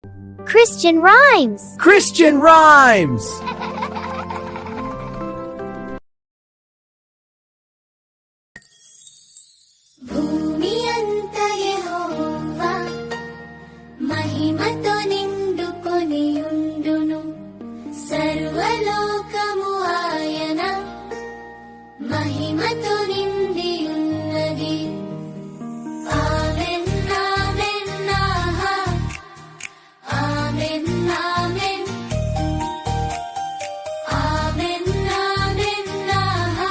Christian rhymes. Christian rhymes. భూమి అంతా యెహోవా మహిమతో నిండుకొని ఉండును. సర్వలోకము ఆయన మహిమతో నిండి ఉన్నది. ఆమేన్ ఆమేన్ ఆహా ఆమేన్ ఆమేన్ ఆమేన్ ఆమేన్ ఆహా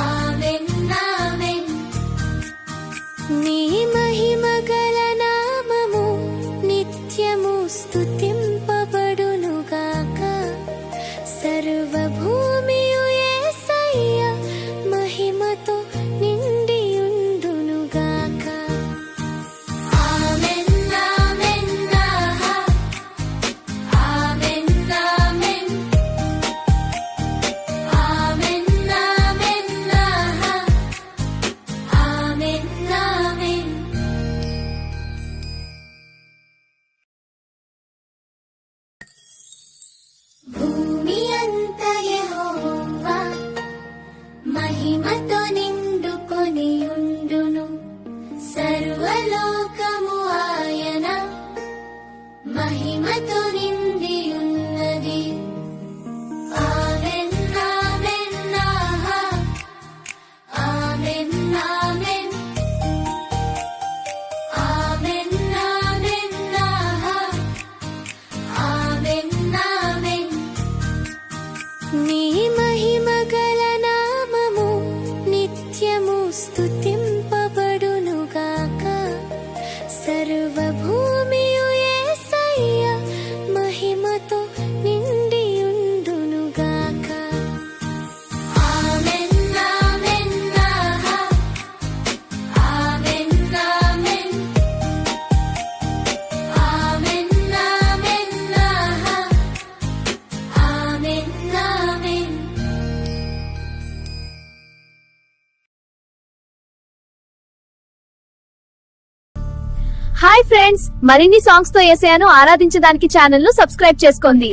ఆమేన్ ఆమేన్. నీ మహిమ గల నామము నిత్యము స్తుతింపబడునుగాక. సర్వభూమియు యేసయ్య మహిమతో నిండి ఉండునుగాక. ఆమేన్ ఆమేన్ ఆహా ఆమేన్ ఆమేన్ ఆమేన్ ఆమేన్ ఆహా ఆమేన్ ఆమేన్. భూమి అంతా యెహోవా మహిమతో నిండుకొని ఉండును. సర్వలోకము ఆయన మహిమతో నిండి ఉన్నది. ఆమేన్ ఆమేన్ ఆహా ఆమేన్ ఆమేన్ ఆమేన్ ఆమేన్ ఆహా ఆమేన్ ఆమేన్. నీ మహిమ గల నామము నిత్యము స్తుతింపబడునుగాక. సర్వభూమియు యేసయ్య మహిమతో నిండి ఉండునుగాక. ఆమేన్ ఆమేన్ ఆహా ఆమేన్ ఆమేన్ ఆమేన్ ఆమేన్ ఆహా ఆమేన్ ఆమేన్. హాయ్ ఫ్రెండ్స్, మరిన్ని సాంగ్స్ తో యేసయ్యను ఆరాధించడానికి ఛానల్ ను సబ్స్క్రైబ్ చేసుకోండి.